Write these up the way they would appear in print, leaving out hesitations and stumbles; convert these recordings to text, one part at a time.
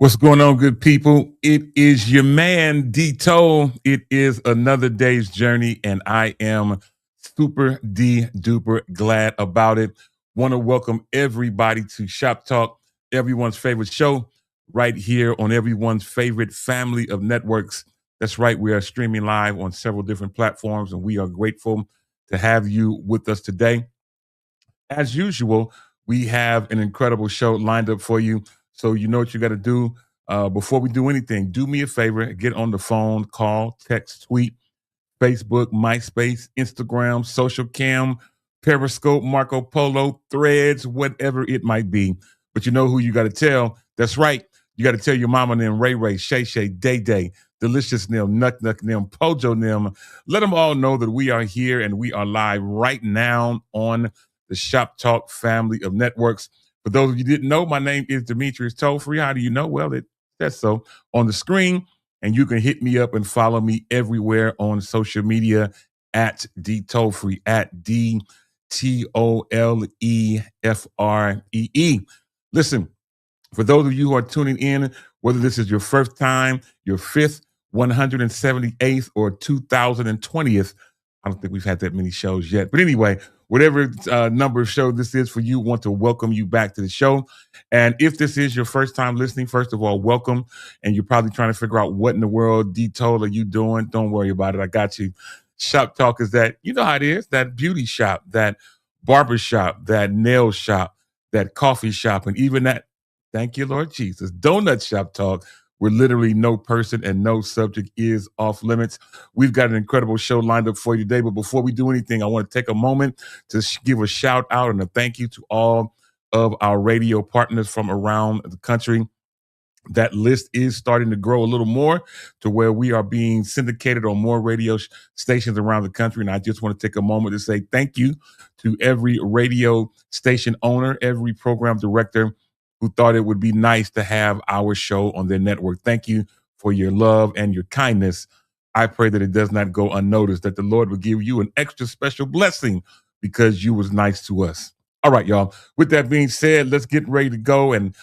What's going on, good people? It is your man, D-Toll. It is another day's journey, and I am super duper glad about it. Want to welcome everybody to Shop Talk, everyone's favorite show, right here on everyone's favorite family of networks. That's right, we are streaming live on several different platforms, and we are grateful to have you with us today. As usual, we have an incredible show lined up for you. So you know what you got to do. Before we do anything, do me a favor, get on the phone, call, text, tweet, Facebook, MySpace, Instagram, Social Cam, Periscope, Marco Polo, Threads, whatever it might be. But you know who you got to tell. That's right. You got to tell your mama them, Ray Ray, Shay Shay, Day Day, Delicious them, Nuck Nuck them, Pojo them. Let them all know that we are here and we are live right now on the Shop Talk family of networks. For those of you who didn't know, my name is Demetrius Toll-Free. How do you know? Well, it says so on the screen. And you can hit me up and follow me everywhere on social media at D-Toll-Free, at D-T-O-L-E-F-R-E-E. Listen, for those of you who are tuning in, whether this is your first time, your fifth, 178th, or 2020th, I don't think we've had that many shows yet. But anyway, whatever number of show this is for you, want to welcome you back to the show. And if this is your first time listening, first of all, welcome. And you're probably trying to figure out what in the world, D-Toll, are you doing? Don't worry about it. I got you. Shop Talk is that, you know how it is, that beauty shop, that barber shop, that nail shop, that coffee shop, and even that, thank you, Lord Jesus, donut shop talk, where literally no person and no subject is off limits. We've got an incredible show lined up for you today. But before we do anything, I want to take a moment to give a shout out and a thank you to all of our radio partners from around the country. That list is starting to grow a little more to where we are being syndicated on more radio stations around the country. And I just want to take a moment to say thank you to every radio station owner, every program director who thought it would be nice to have our show on their network. Thank you for your love and your kindness. I pray that it does not go unnoticed, that the Lord will give you an extra special blessing because you was nice to us. All right, y'all. With that being said, let's get ready to go. And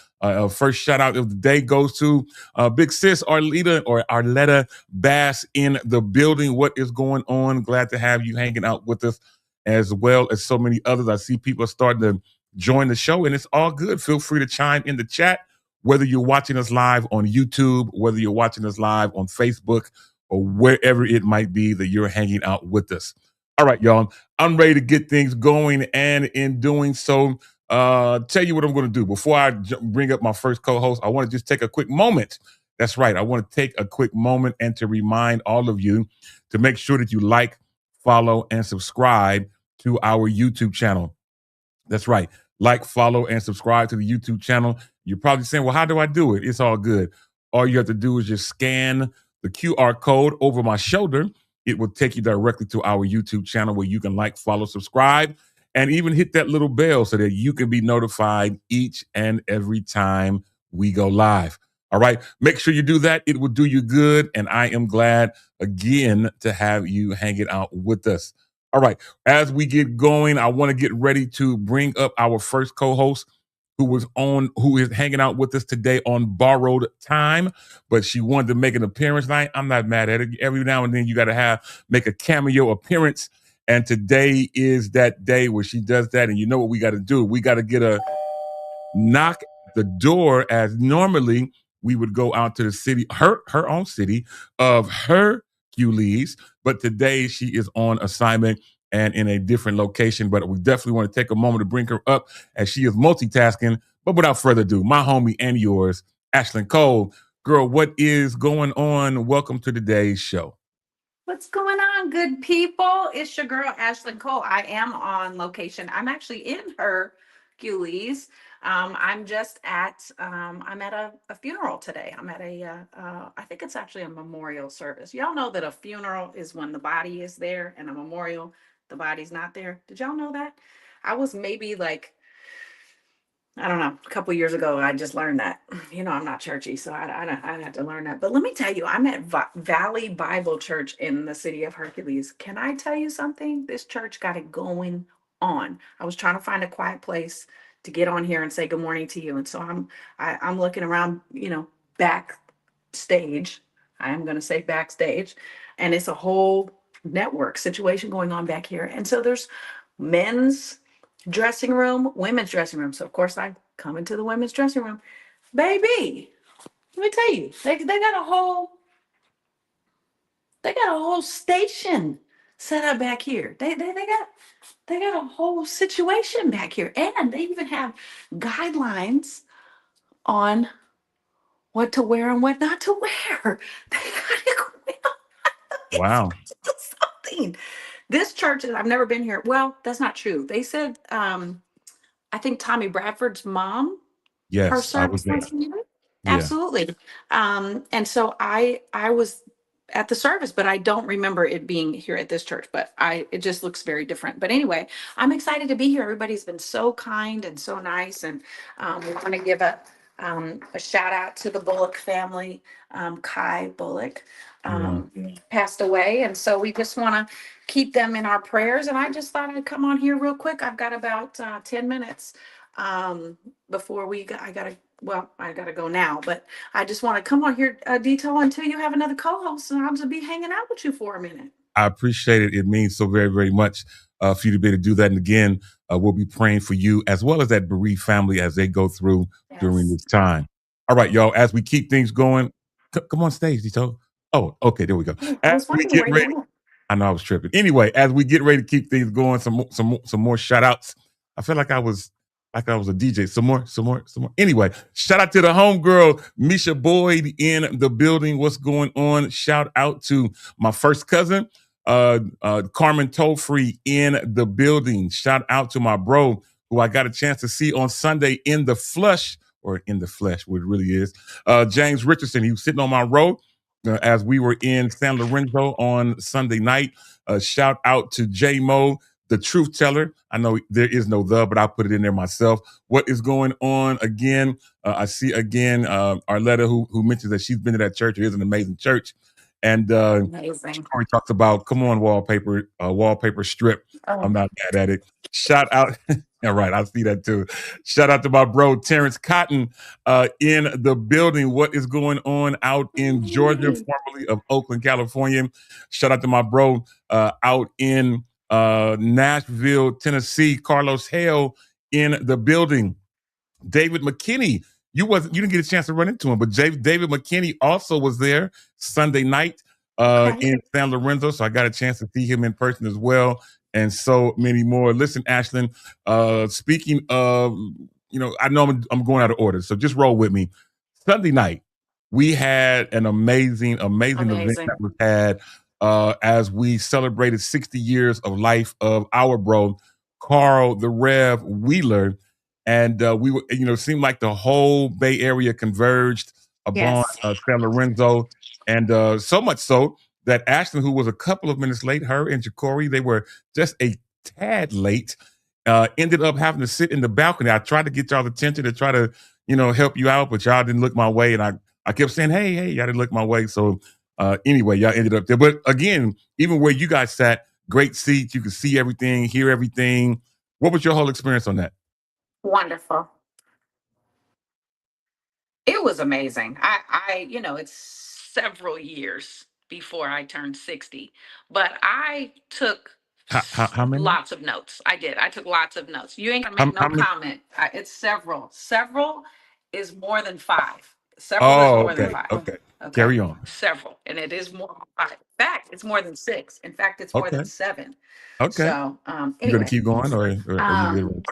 first shout out of the day goes to Big Sis Arletta Bass in the building. What is going on? Glad to have you hanging out with us, as well as so many others. I see people are starting to join the show, and it's all good. Feel free to chime in the chat, whether you're watching us live on YouTube, whether you're watching us live on Facebook, or wherever it might be that you're hanging out with us. All right, y'all. I'm ready to get things going, and in doing so, tell you what I'm going to do. Before I bring up my first co-host, I want to just take a quick moment. That's right. I want to take a quick moment and to remind all of you to make sure that you like, follow, and subscribe to our YouTube channel. That's right. Like, follow, and subscribe to the YouTube channel. You're probably saying, well, how do I do it? It's all good. All you have to do is just scan the QR code over my shoulder. It will take you directly to our YouTube channel where you can like, follow, subscribe, and even hit that little bell so that you can be notified each and every time we go live. All right. Make sure you do that. It will do you good. And I am glad again to have you hanging out with us. All right. As we get going, I want to get ready to bring up our first co-host who is hanging out with us today on borrowed time, but she wanted to make an appearance tonight. I'm not mad at it. Every now and then you got to make a cameo appearance. And today is that day where she does that. And you know what we got to do? We got to get a knock at the door, as normally we would go out to the city, her own city of Hercules. But today she is on assignment and in a different location. But we definitely want to take a moment to bring her up as she is multitasking. But without further ado, my homie and yours, Ashlyn Cole. Girl, what is going on? Welcome to today's show. What's going on, good people? It's your girl, Ashlyn Cole. I am on location. I'm actually in Hercules. I'm just at I'm at a funeral today. I'm at I think it's actually a memorial service. Y'all know that a funeral is when the body is there, and a memorial, the body's not there. Did y'all know that? I was maybe like, I don't know, a couple years ago, I just learned that. I'm not churchy, so I had to learn that. But let me tell you, I'm at Valley Bible Church in the city of Hercules. Can I tell you something? This church got it going on. I was trying to find a quiet place to get on here and say good morning to you, and so I'm looking around, backstage. I am going to say backstage, and it's a whole network situation going on back here. And so there's men's dressing room, women's dressing room. So of course I come into the women's dressing room. Baby, let me tell you, they got a whole station set up back here. They got a whole situation back here. And they even have guidelines on what to wear and what not to wear. They got it going on. Wow. It's something. This church, I've never been here. Well, that's not true. They said I think Tommy Bradford's mom, her Yes, I was service there. was here. Yeah. Absolutely. And so I was at the service, but I don't remember it being here at this church, but it just looks very different. But anyway, I'm excited to be here. Everybody's been so kind and so nice. And we want to give a shout out to the Bullock family. Kai Bullock passed away. And so we just want to keep them in our prayers. And I just thought I'd come on here real quick. I've got about 10 minutes before I gotta go now, but I just want to come on here, Detail, until you have another co-host, and I'll just be hanging out with you for a minute. I appreciate it. It means so very, very much for you to be able to do that. And again, we'll be praying for you as well as that bereaved family as they go through during this time. All right, y'all, as we keep things going, come on stage, Dito. Oh, okay, there we go. As we get ready, I know I was tripping. Anyway, as we get ready to keep things going, some more shout outs. I feel like I was a DJ. Some more. Anyway, shout out to the homegirl, Misha Boyd in the building. What's going on? Shout out to my first cousin, Carmen Tollfree in the building. Shout out to my bro, who I got a chance to see on Sunday in the flesh, what it really is. James Richardson, he was sitting on my row as we were in San Lorenzo on Sunday night. Shout out to J-Mo, the truth teller. I know there is no but I'll put it in there myself. What is going on again? I see again Arletta, who mentions that she's been to that church. It is an amazing church. And Corey talks about, come on, wallpaper strip. Oh. I'm not mad at it. Shout out. All right, I see that too. Shout out to my bro, Terrence Cotton in the building. What is going on out in Georgia, formerly of Oakland, California? Shout out to my bro out in Nashville, Tennessee, Carlos Hale in the building. David McKinney, you didn't get a chance to run into him, but David McKinney also was there Sunday night in San Lorenzo, so I got a chance to see him in person as well, and so many more. Listen, Ashlyn, speaking of, I know I'm going out of order, so just roll with me. Sunday night, we had an amazing event that was had as we celebrated 60 years of life of our bro, Carl the Rev Wheeler. And we were, seemed like the whole Bay Area converged upon San Lorenzo. And so much so that Ashlyn, who was a couple of minutes late, her and Ja'Cory, they were just a tad late, ended up having to sit in the balcony. I tried to get y'all's attention to try to, help you out, but y'all didn't look my way. And I kept saying, hey, y'all didn't look my way. So anyway, y'all ended up there. But again, even where you guys sat, great seats. You could see everything, hear everything. What was your whole experience on that? Wonderful. It was amazing. It's several years before I turned 60, but I took how many? Lots of notes. I did. I took lots of notes. You ain't gonna make no comment. It's several. Several is more than 5. Several is more than 5. Okay. Carry on. Several, and it is more than 5. In fact, it's more than 6. In fact, it's more than 7. Okay. So, you gonna keep going, or you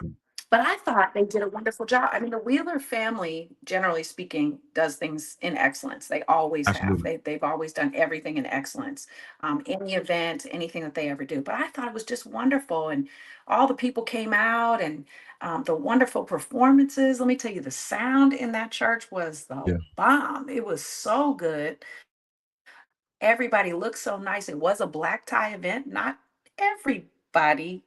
But I thought they did a wonderful job. I mean, the Wheeler family, generally speaking, does things in excellence. They always have. Absolutely. They've always done everything in excellence. Any event, anything that they ever do. But I thought it was just wonderful, and all the people came out, and the wonderful performances. Let me tell you, the sound in that church was the Yeah. bomb. It was so good. Everybody looked so nice. It was a black tie event. Not everybody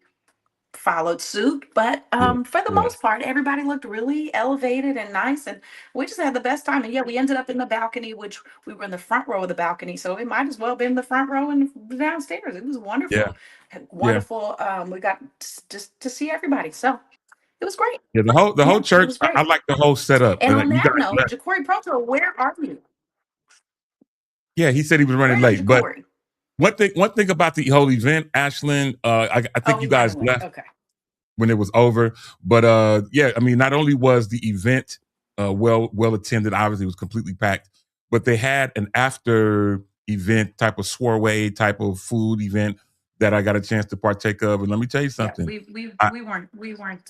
followed suit, but Yeah. for the Yeah. most part, everybody looked really elevated and nice, and we just had the best time. And yeah, we ended up in the balcony, which we were in the front row of the balcony, so it might as well have been the front row and downstairs. It was Yeah. wonderful, Yeah. wonderful. We got just to see everybody, so it was great. Yeah. The whole Yeah, it church. was I great. like the whole setup. And on You that guys note, left. Ja'Cory Proto, where are you? Yeah, he said he was running Where's late. But Ja'Cory? one thing about the whole event, Ashlyn, I Oh, think you he guys ran away. left Okay. when it was over. But yeah, I mean, not only was the event well attended, obviously it was completely packed, but they had an after event type of soiree type of food event that I got a chance to partake of. And let me tell you Yeah, something. we I, we weren't we weren't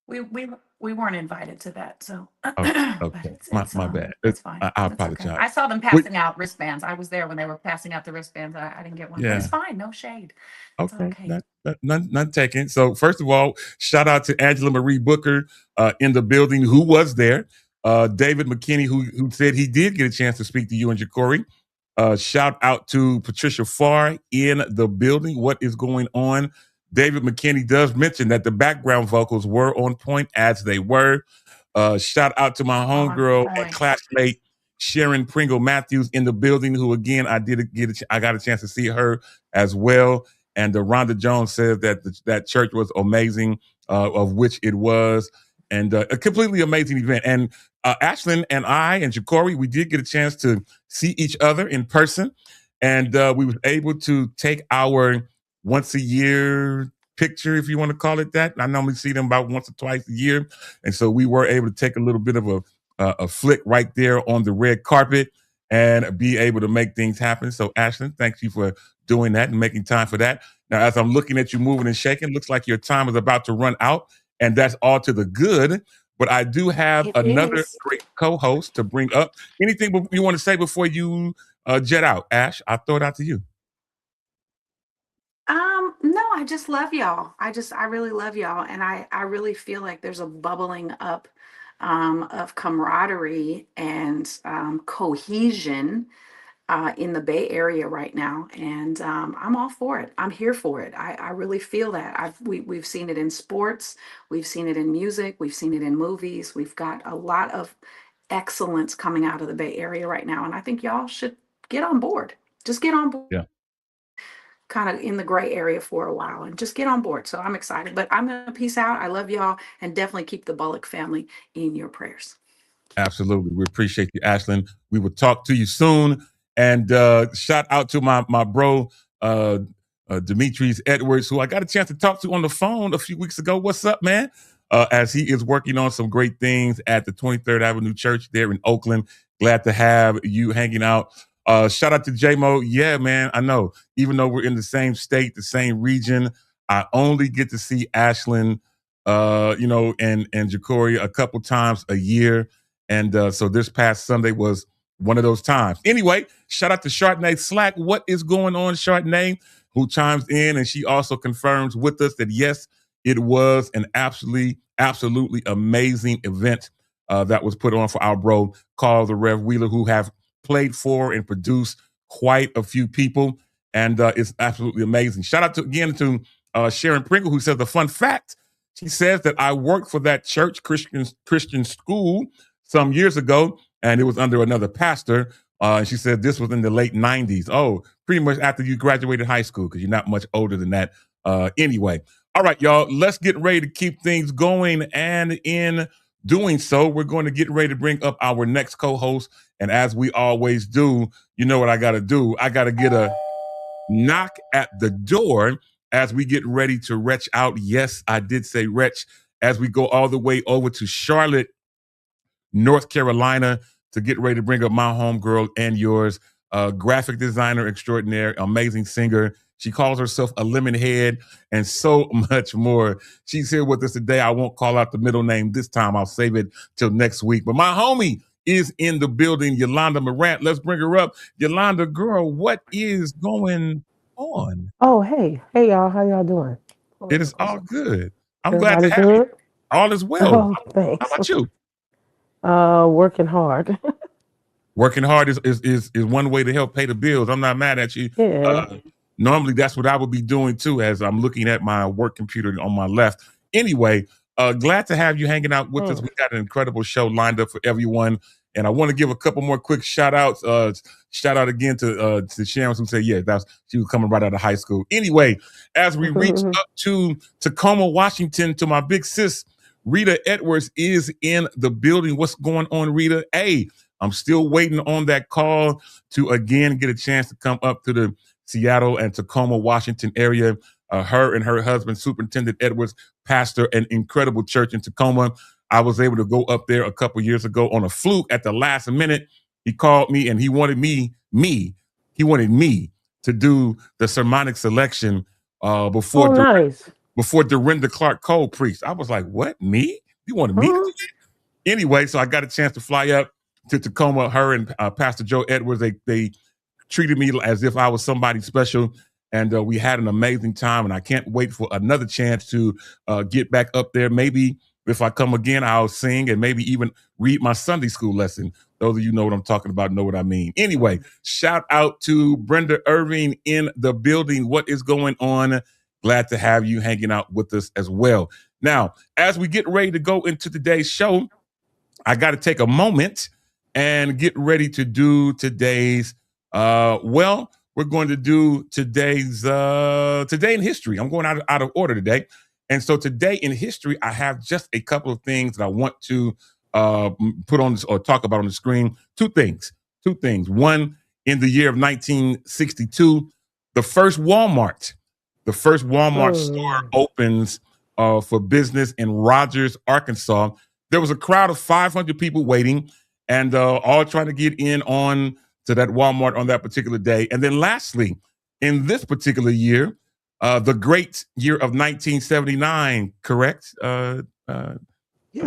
we we we weren't invited to that, so but oh, okay, my bad. it's fine. I It's okay. apologize. I saw them Wait, passing out wristbands. I was there when they were passing out the wristbands. I didn't get one, but it's yeah. fine. No shade. It's Okay, okay. none taken. So first of all, shout out to Angela Marie Booker in the building who was there. David McKinney who said he did get a chance to speak to you and Ja'Cory. Shout out to Patricia Farr in the building. What is going on? David McKinney does mention that the background vocals were on point as they were. Shout out to my On homegirl and point. classmate Sharon Pringle Matthews in the building, who again I got a chance to see her as well. And Rhonda Jones says that that church was amazing, of which it was, and a completely amazing event. And Ashlyn and I and Ja'Cory, we did get a chance to see each other in person, and we were able to take our once a year picture, if you want to call it that. I normally see them about once or twice a year, and so we were able to take a little bit of a flick right there on the red carpet and be able to make things happen. So, Ashlyn, thank you for doing that and making time for that. Now, as I'm looking at you moving and shaking, looks like your time is about to run out, and that's all to the good. But I do have It another is. great co-host to bring up. Anything you want to say before you jet out, Ash? I'll throw it out to you. No, I just love y'all. I really love y'all, and I really feel like there's a bubbling up of camaraderie and cohesion in the Bay Area right now, and I'm all for it. I'm here for it. I really feel that. We've seen it in sports, we've seen it in music, we've seen it in movies. We've got a lot of excellence coming out of the Bay Area right now, and I think y'all should get on board. Just get on board. Yeah. Kind of in the gray area for a while and just get on board. So I'm excited, but I'm gonna peace out. I love y'all, and definitely keep the Bullock family in your prayers. Absolutely. We appreciate you, Ashlyn. We will talk to you soon. And shout out to my bro, Demetrius Edwards, who I got a chance to talk to on the phone a few weeks ago. What's up, man? As he is working on some great things at the 23rd Avenue Church there in Oakland. Glad to have you hanging out. Shout out to J-Mo. Yeah, man, I know. Even though we're in the same state, the same region, I only get to see Ashlyn, and Ja'Cory a couple times a year. And so this past Sunday was one of those times. Anyway, shout out to Chardonnay Slack. What is going on, Chardonnay? Who chimes in, and she also confirms with us that yes, it was an absolutely amazing event that was put on for our bro Carl the Rev Wheeler, who have played for and produced quite a few people, and it's absolutely amazing. Shout out again to Sharon Pringle, who says the fun fact. She says that I worked for that church Christian school some years ago, and it was under another pastor. And she said this was in the late 90s. Oh, pretty much after you graduated high school, because you're not much older than that. Anyway, all right, y'all, let's get ready to keep things going. And in doing so, we're going to get ready to bring up our next co-host. And as we always do, you know what I got to do? I got to get a knock at the door as we get ready to retch out. Yes, I did say retch, as we go all the way over to Charlotte, North Carolina, to get ready to bring up my homegirl and yours, graphic designer extraordinaire, amazing singer, She calls herself a lemon head and so much more. She's here with us today. I won't call out the middle name this time. I'll save it till next week. But my homie is in the building, Yolanda Morant. Let's bring her up. Yolanda, girl, what is going on? Oh, hey, y'all. How y'all doing? It is all good. I'm glad Everybody to have you. good? All is well. Oh, How thanks. about you? Working hard. Working hard is one way to help pay the bills. I'm not mad at you. Yeah. Normally, that's what I would be doing too, as I'm looking at my work computer on my left. Anyway, glad to have you hanging out with us. We got an incredible show lined up for everyone. And I want to give a couple more quick shout outs. Shout out again to Sharon, who said, yeah, she was coming right out of high school. Anyway, as we reach up to Tacoma, Washington, to my big sis, Rita Edwards is in the building. What's going on, Rita? Hey, I'm still waiting on that call to again get a chance to come up to the Seattle and Tacoma, Washington area. Her and her husband, Superintendent Edwards, pastor an incredible church in Tacoma. I was able to go up there a couple years ago on a fluke at the last minute. He called me and he wanted me to do the sermonic selection before Dorinda Clark Cole preached. I was like, what, me? You wanted me to do that? Anyway, so I got a chance to fly up to Tacoma. Her and Pastor Joe Edwards, they treated me as if I was somebody special. And we had an amazing time. And I can't wait for another chance to get back up there. Maybe if I come again, I'll sing and maybe even read my Sunday school lesson. Those of you know what I'm talking about, know what I mean. Anyway, shout out to Brenda Irving in the building. What is going on? Glad to have you hanging out with us as well. Now, as we get ready to go into today's show, I got to take a moment and get ready to do today's, we're going to do today's, Today in History. I'm going out of order today. And so today in history, I have just a couple of things that I want to put on this or talk about on the screen. Two things. One, in the year of 1962, the first Walmart store opens for business in Rogers, Arkansas. There was a crowd of 500 people waiting and all trying to get in on to that Walmart on that particular day. And then lastly, in this particular year, the great year of 1979, correct? Yeah,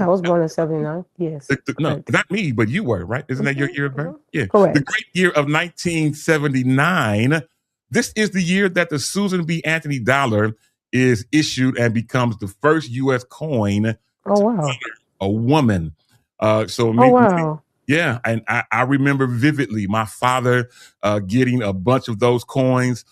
I was born in 79. Yes. No, not me, but you were, right? Isn't that your year of birth? Yeah. Correct. The great year of 1979. This is the year that the Susan B. Anthony dollar is issued and becomes the first U.S. coin to honor a woman. Yeah, and I remember vividly my father getting a bunch of those coins.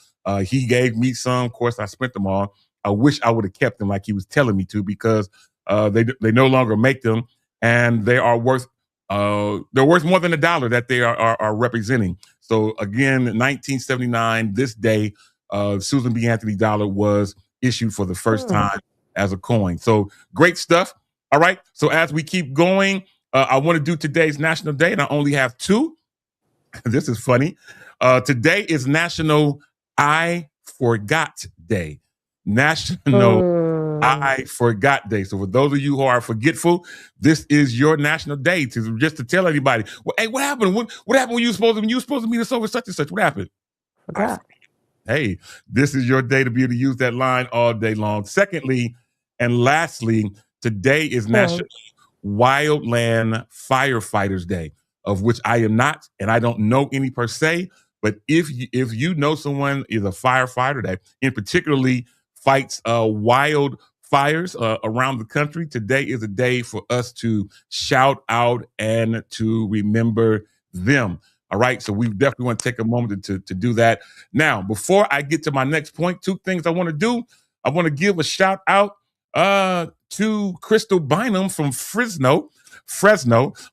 He gave me some. Of course, I spent them all. I wish I would have kept them like he was telling me to, because they no longer make them, and they are worth they're worth more than the dollar that they are representing. So again, 1979, this day, Susan B. Anthony dollar was issued for the first time as a coin. So great stuff. All right. So as we keep going, I want to do today's National Day, and I only have two. This is funny. Today is National I Forgot Day. National I Forgot Day. So for those of you who are forgetful, this is your national day to tell everybody, well, hey, what happened? What happened when you were supposed to meet us over such and such? What happened? Forgot. Hey, this is your day to be able to use that line all day long. Secondly, and lastly, today is National Wildland Firefighters Day, of which I am not, and I don't know any per se. But if you know someone is a firefighter that in particularly fights wild fires around the country, today is a day for us to shout out and to remember them. All right, so we definitely want to take a moment to do that. Now, before I get to my next point, two things I want to do. I want to give a shout out to Crystal Bynum from Fresno,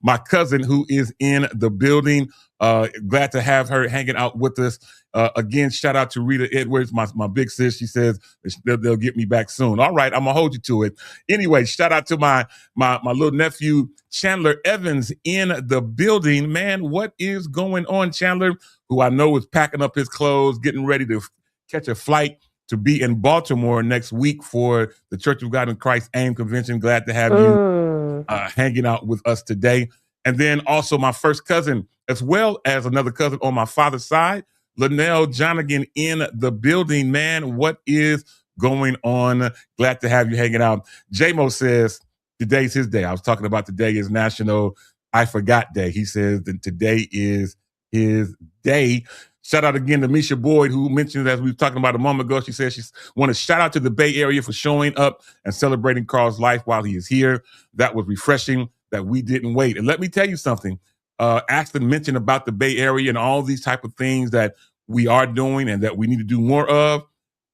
my cousin who is in the building. Glad to have her hanging out with us. Again, shout out to Rita Edwards, my big sis. She says they'll get me back soon. All right, I'm gonna hold you to it. Anyway, shout out to my little nephew Chandler Evans in the building. Man, what is going on, Chandler? Who I know is packing up his clothes, getting ready to catch a flight to be in Baltimore next week for the Church of God in Christ AIM convention. Glad to have you hanging out with us today. And then also my first cousin, as well as another cousin on my father's side, Linnell Jonigan in the building. Man, what is going on? Glad to have you hanging out. J-Mo says today's his day. I was talking about today is National I Forgot Day. He says that today is his day. Shout out again to Misha Boyd, who mentioned, as we were talking about a moment ago, she said she want to shout out to the Bay Area for showing up and celebrating Carl's life while he is here. That was refreshing that we didn't wait. And let me tell you something. Ashton mentioned about the Bay Area and all these type of things that we are doing and that we need to do more of.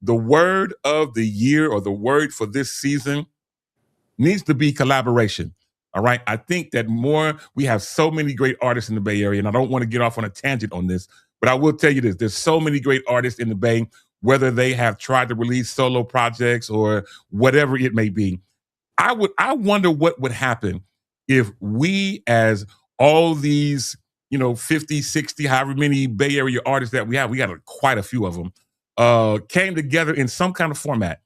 The word of the year, or the word for this season, needs to be collaboration. All right. I think that we have so many great artists in the Bay Area, and I don't want to get off on a tangent on this, but I will tell you this. There's so many great artists in the Bay, whether they have tried to release solo projects or whatever it may be. I wonder what would happen if we, as all these, 50, 60, however many Bay Area artists that we have, we got quite a few of them, came together in some kind of format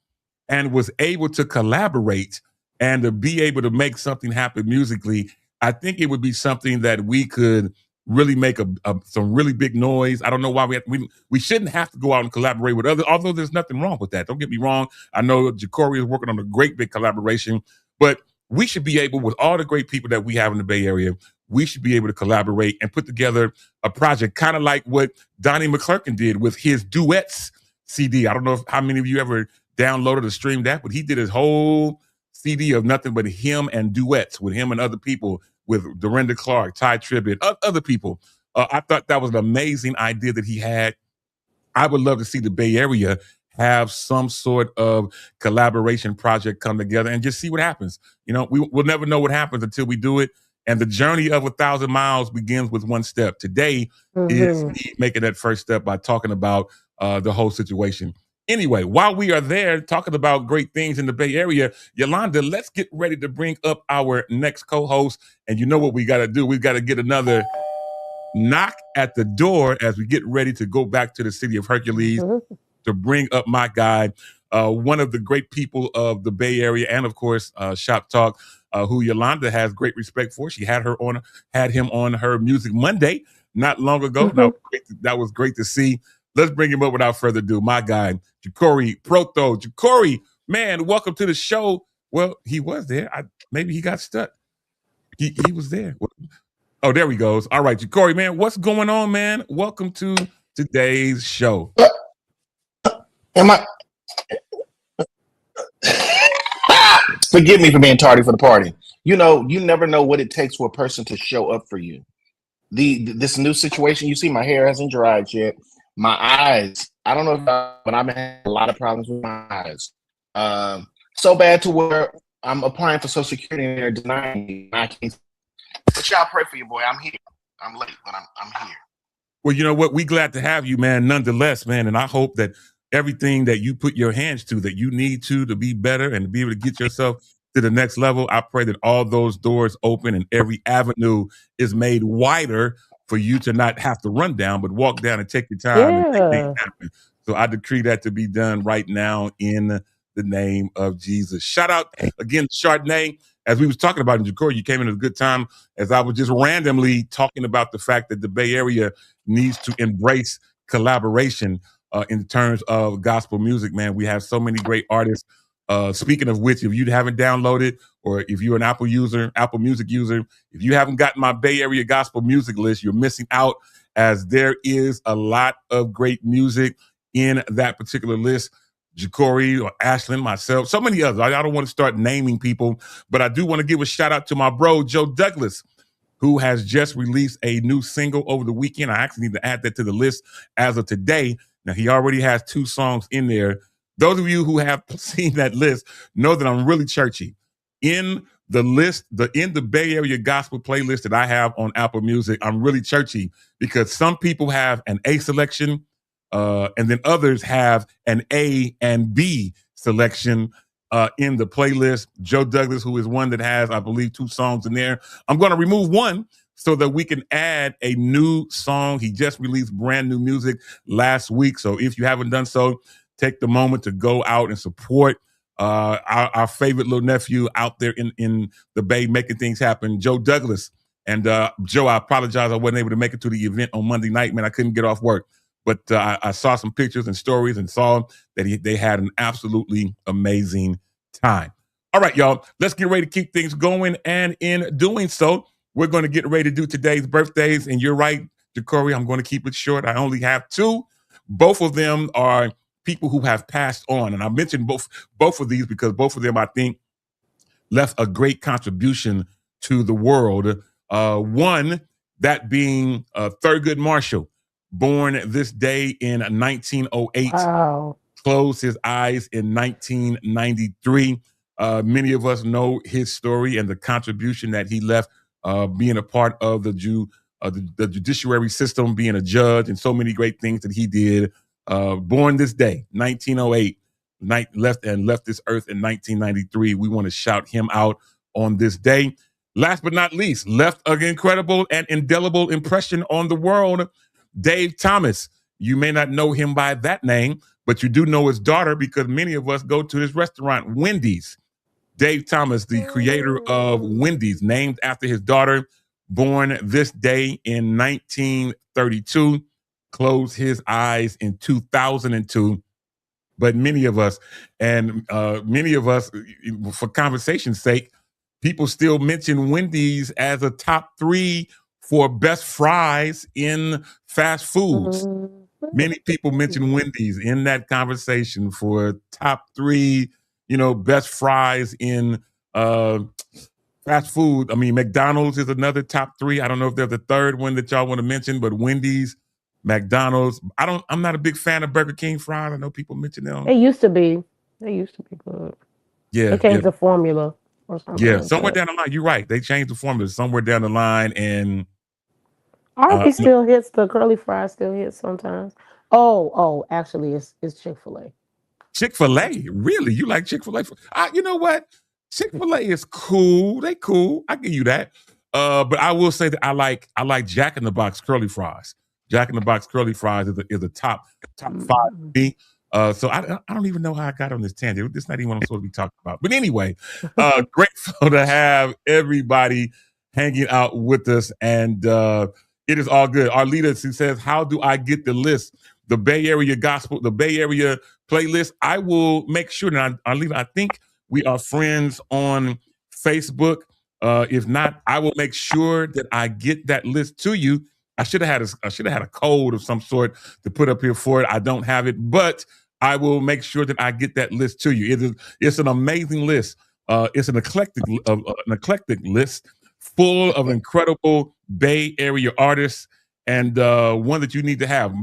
and was able to collaborate and to be able to make something happen musically. I think it would be something that we could really make some really big noise. I don't know why we shouldn't have to go out and collaborate with others, although there's nothing wrong with that. Don't get me wrong. I know Jacory is working on a great big collaboration, but we should be able, with all the great people that we have in the Bay Area, we should be able to collaborate and put together a project, kind of like what Donnie McClurkin did with his Duets CD. I don't know how many of you ever downloaded or streamed that, but he did his whole CD of nothing but him and duets with him and other people, with Dorinda Clark, Ty Tribbett, other people. I thought that was an amazing idea that he had. I would love to see the Bay Area have some sort of collaboration project come together and just see what happens. We'll never know what happens until we do it. And the journey of 1,000 miles begins with one step. Today is making that first step by talking about the whole situation. Anyway, while we are there talking about great things in the Bay Area, Yolanda, let's get ready to bring up our next co-host. And you know what we got to do? We've got to get another knock at the door as we get ready to go back to the city of Hercules to bring up my guy, one of the great people of the Bay Area, and of course, Shop Talk, who Yolanda has great respect for. She had him on her Music Monday not long ago. That was great to see. Let's bring him up without further ado. My guy, Jacory Proto. Jacory, man, welcome to the show. Well, he was there. Maybe he got stuck. He was there. Oh, there he goes. All right, Jacory, man, what's going on, man? Welcome to today's show. Forgive me for being tardy for the party. You never know what it takes for a person to show up for you. This new situation, you see, my hair hasn't dried yet. My eyes, I don't know but I've been having a lot of problems with my eyes. So bad to where I'm applying for Social Security and they're denying me. But y'all pray for your boy. I'm here. I'm late, but I'm here. Well, you know what? We glad to have you, man, nonetheless, man. And I hope that everything that you put your hands to, that you need to be better and to be able to get yourself to the next level, I pray that all those doors open and every avenue is made wider for you to not have to run down, but walk down and take your time and make things happen. So I decree that to be done right now in the name of Jesus. Shout out again, Chardonnay. As we was talking about in Jacory, you came in at a good time as I was just randomly talking about the fact that the Bay Area needs to embrace collaboration in terms of gospel music, man. We have so many great artists. Speaking of which, if you haven't downloaded, or if you're an Apple Music user, if you haven't gotten my Bay Area gospel music list, you're missing out, as there is a lot of great music in that particular list. Jacory or Ashlyn, myself, so many others. I don't want to start naming people, but I do want to give a shout out to my bro, Joe Douglas, who has just released a new single over the weekend. I actually need to add that to the list as of today. Now, he already has 2 songs in there. Those of you who have seen that list know that I'm really churchy. In the list, in the Bay Area gospel playlist that I have on Apple Music, I'm really churchy because some people have an A selection, and then others have an A and B selection in the playlist. Joe Douglas, who is one that has, I believe, 2 songs in there. I'm going to remove one so that we can add a new song. He just released brand new music last week. So if you haven't done so, take the moment to go out and support our favorite little nephew out there in the Bay making things happen, Joe Douglas. And Joe, I apologize. I wasn't able to make it to the event on Monday night, man. I couldn't get off work. but I saw some pictures and stories and saw that they had an absolutely amazing time. All right, y'all, let's get ready to keep things going. And in doing so, we're going to get ready to do today's birthdays. And you're right, Jacory, I'm going to keep it short. I only have two. Both of them are people who have passed on. And I mentioned both of these because both of them, I think, left a great contribution to the world. One, that being Thurgood Marshall, born this day in 1908. Wow. Closed his eyes in 1993. Many of us know his story and the contribution that he left, being a part of the judiciary system, being a judge, and so many great things that he did. Born this day, 1908, left this earth in 1993. We want to shout him out on this day. Last but not least, left an incredible and indelible impression on the world, Dave Thomas. You may not know him by that name, but you do know his daughter because many of us go to his restaurant, Wendy's. Dave Thomas, the creator of Wendy's, named after his daughter, born this day in 1932, closed his eyes in 2002. But many of us, for conversation's sake, people still mention Wendy's as a top 3 for best fries in fast foods. Many people mention Wendy's in that conversation for top 3, best fries in fast food. I mean, McDonald's is another top 3. I don't know if there's a third one that y'all want to mention, but Wendy's, McDonald's. I'm not a big fan of Burger King fries. I know people mention them. They used to be good. Yeah. They changed the formula or something. Yeah, like somewhere that. down the line, you're right. They changed the formula somewhere down the line, and Arby's still hits. The curly fries still hits sometimes. Oh, actually, it's Chick-fil-A. Chick-fil-A, really? You like Chick-fil-A? You know what? Chick-fil-A is cool. They cool. I give you that. But I will say that I like Jack in the Box curly fries. Jack in the Box curly fries is a top 5 for me. So I don't even know how I got on this tangent. This is not even what I'm supposed to be talking about. But anyway, grateful to have everybody hanging out with us, and it is all good. Our leader, she says, "How do I get the list? The Bay Area Gospel, the Bay Area playlist." I will make sure that our leader, I think we are friends on Facebook. If not, I will make sure that I get that list to you. I should have had a code of some sort to put up here for it. I don't have it, but I will make sure that I get that list to you. It's an amazing list. It's an eclectic list full of incredible Bay Area artists, and one that you need to have.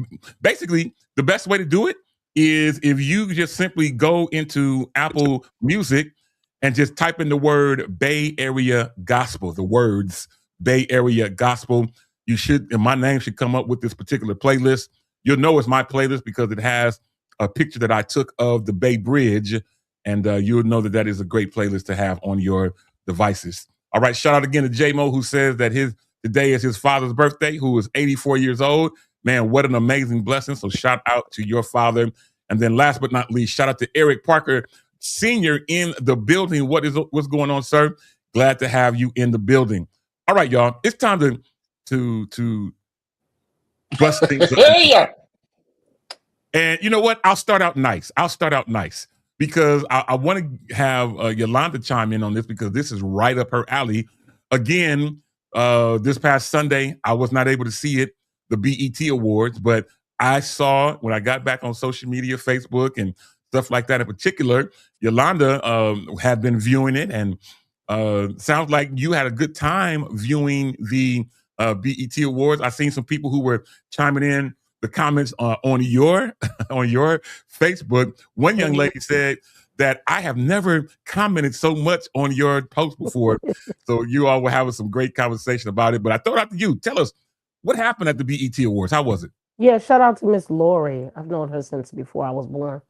Basically, the best way to do it is if you just simply go into Apple Music and just type in the word Bay Area Gospel, the words Bay Area Gospel. My name should come up with this particular playlist. You'll know it's my playlist because it has a picture that I took of the Bay Bridge, and you'll know that is a great playlist to have on your devices. All right, shout out again to J-Mo, who says that today is his father's birthday, who is 84 years old. Man, what an amazing blessing. So shout out to your father. And then last but not least, shout out to Eric Parker Sr. in the building. What's going on, sir? Glad to have you in the building. All right, y'all. It's time to bust things up. And you know what? I'll start out nice because I want to have Yolanda chime in on this because this is right up her alley. Again, this past Sunday, I was not able to see it, the BET Awards, but I saw when I got back on social media, Facebook and stuff like that in particular, Yolanda had been viewing it, and sounds like you had a good time viewing the BET Awards. I've seen some people who were chiming in the comments on your Facebook. One young lady said that I have never commented so much on your post before. So you all were having some great conversation about it. But I throw it out to you. Tell us what happened at the BET Awards. How was it? Yeah, shout out to Miss Lori. I've known her since before I was born.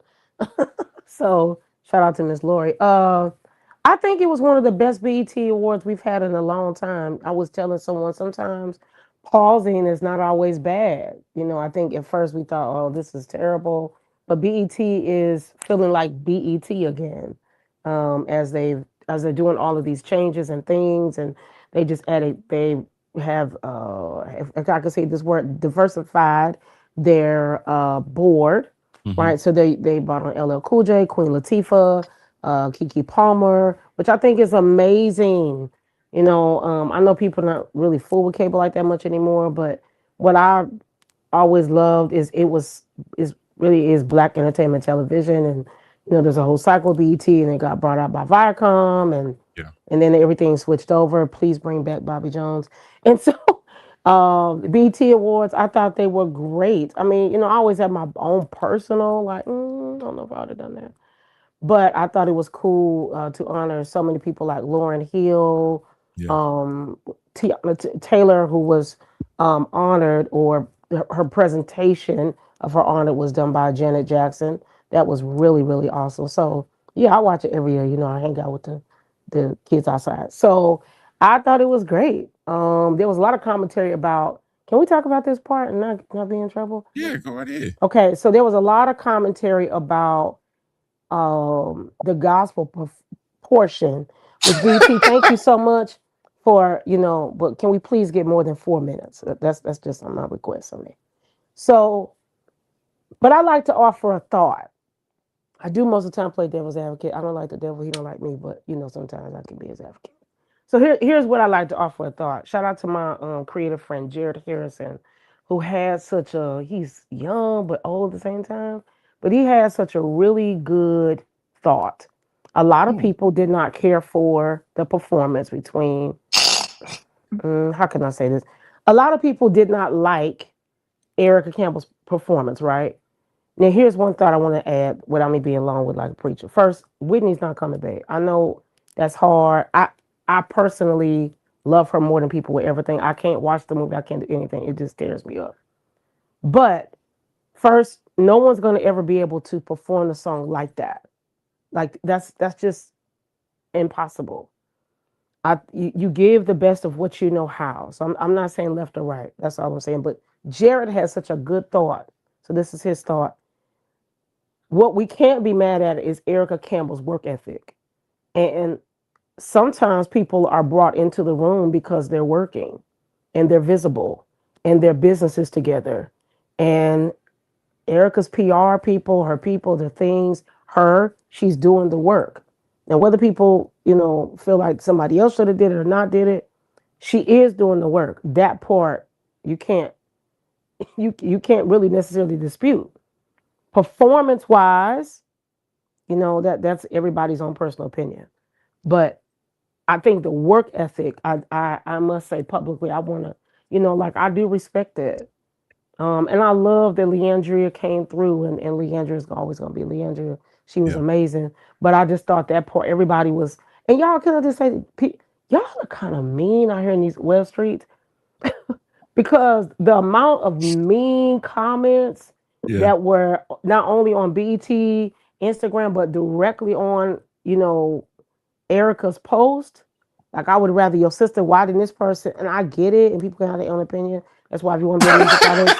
So shout out to Miss Lori. I think it was one of the best BET Awards we've had in a long time. I was telling someone sometimes pausing is not always bad. I think at first we thought, oh, this is terrible. But BET is feeling like BET again, as they're doing all of these changes and things, and they have, if I could say this word, diversified their board, right? So they brought on LL Cool J, Queen Latifah, Kiki Palmer, which I think is amazing. You know, I know people not really fool with cable like that much anymore, but what I always loved is really is black entertainment television, and you know there's a whole cycle of BET, and it got brought out by Viacom, Yeah. and then everything switched over. Please bring back Bobby Jones, and so the BET Awards, I thought they were great. I mean, you know, I always have my own personal like, I don't know if I would have done that, but I thought it was cool to honor so many people like Lauryn Hill, Yeah. Taylor, who was honored, or her presentation of her honor was done by Janet Jackson. That was really, really awesome. So yeah, I watch it every year. You know, I hang out with the kids outside. So I thought it was great. There was a lot of commentary about. Can we talk about this part and not be in trouble? Yeah, go right ahead. Okay, so there was a lot of commentary about the gospel portion with BT. Thank you so much for, you know, but can we please get more than 4 minutes? That's just my request on it. So, but I like to offer a thought. I do most of the time play devil's advocate. I don't like the devil, he don't like me, but you know, sometimes I can be his advocate. So here's what I like to offer a thought. Shout out to my creative friend Jared Harrison, who has such a, he's young but old at the same time, but he has such a really good thought. A lot of people did not care for the performance between, how can I say this? A lot of people did not like Erica Campbell's performance, right? Now, here's one thought I want to add without me being long with like a preacher. First, Whitney's not coming back. I know that's hard. I personally love her more than people with everything. I can't watch the movie. I can't do anything. It just tears me up. But first, no one's going to ever be able to perform the song like that. Like that's just impossible. You give the best of what you know how. So I'm not saying left or right. That's all I'm saying. But Jared has such a good thought. So this is his thought. What we can't be mad at is Erica Campbell's work ethic. And sometimes people are brought into the room because they're working and they're visible and their businesses together. And Erica's PR people, her people, the things, she's doing the work. And whether people, you know, feel like somebody else should have did it or not did it, she is doing the work. That part you can't really necessarily dispute. Performance wise, you know, that's everybody's own personal opinion. But I think the work ethic, I must say publicly, I want to, you know, like I do respect it. And I love that Leandria came through, and Leandria is always going to be Leandria. She was amazing. But I just thought that part, everybody was, and y'all, can I just say, y'all are kind of mean out here in these web streets because the amount of mean comments that were not only on BET, Instagram, but directly on, you know, Erica's post. Like, I would rather your sister, why than this person? And I get it, and people can have their own opinion. That's why if you want to be a music artist,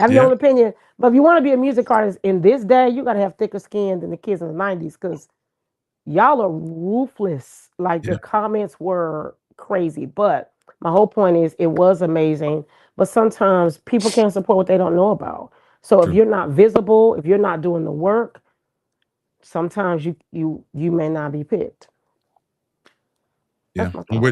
have your own opinion. But if you want to be a music artist in this day, you got to have thicker skin than the kids in the 90s because y'all are ruthless. Like, the comments were crazy. But my whole point is it was amazing. But sometimes people can't support what they don't know about. So if you're not visible, if you're not doing the work, sometimes you may not be picked. Yeah, I'm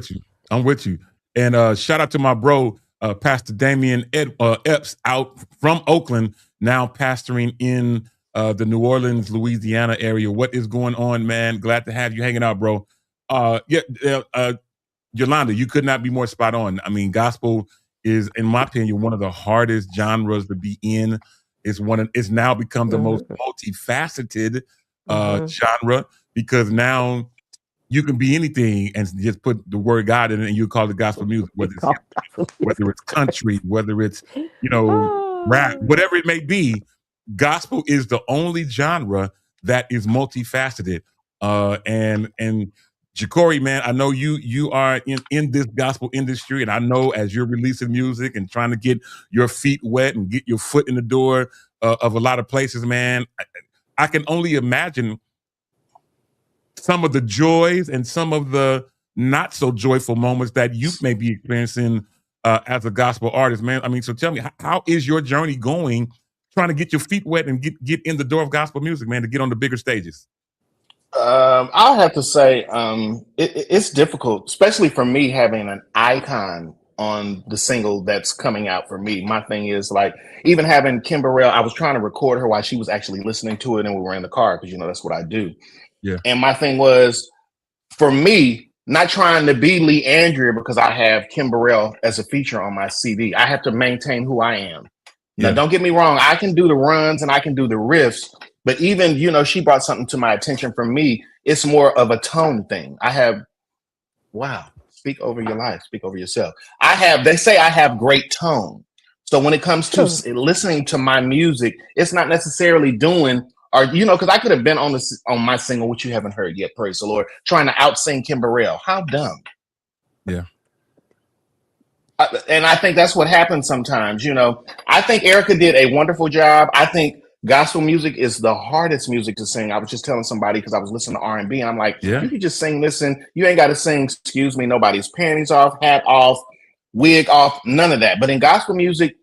with you. And shout out to my bro, Pastor Damian Epps, out from Oakland, now pastoring in the New Orleans, Louisiana area. What is going on, man? Glad to have you hanging out, bro. Yolanda, you could not be more spot on. I mean, gospel is, in my opinion, one of the hardest genres to be in. It's now become the most multifaceted genre, because now you can be anything and just put the word God in it and you call it gospel music, whether it's country, whether it's, you know, rap, whatever it may be. Gospel is the only genre that is multifaceted. And Jacory, man, I know you are in this gospel industry, and I know as you're releasing music and trying to get your feet wet and get your foot in the door of a lot of places, man, I can only imagine some of the joys and some of the not so joyful moments that you may be experiencing as a gospel artist, man. I mean, so tell me, how is your journey going, trying to get your feet wet and get in the door of gospel music, man, to get on the bigger stages? I'll have to say it's difficult, especially for me having an icon on the single that's coming out for me. My thing is like even having Kim Burrell, I was trying to record her while she was actually listening to it and we were in the car because that's what I do. Yeah. And my thing was for me, not trying to be Lee Andrea because I have Kim Burrell as a feature on my CD. I have to maintain who I am. Now, don't get me wrong. I can do the runs and I can do the riffs, but even, she brought something to my attention. For me, it's more of a tone thing. Speak over your life, speak over yourself. They say I have great tone. So when it comes to listening to my music, it's not necessarily doing, or, because I could have been on my single, which you haven't heard yet, praise the Lord, trying to out-sing Kim Burrell. How dumb. Yeah. And I think that's what happens sometimes. I think Erica did a wonderful job. I think gospel music is the hardest music to sing. I was just telling somebody because I was listening to R&B and I'm like, you can just sing this and you ain't got to sing, excuse me, nobody's panties off, hat off, wig off, none of that. But in gospel music,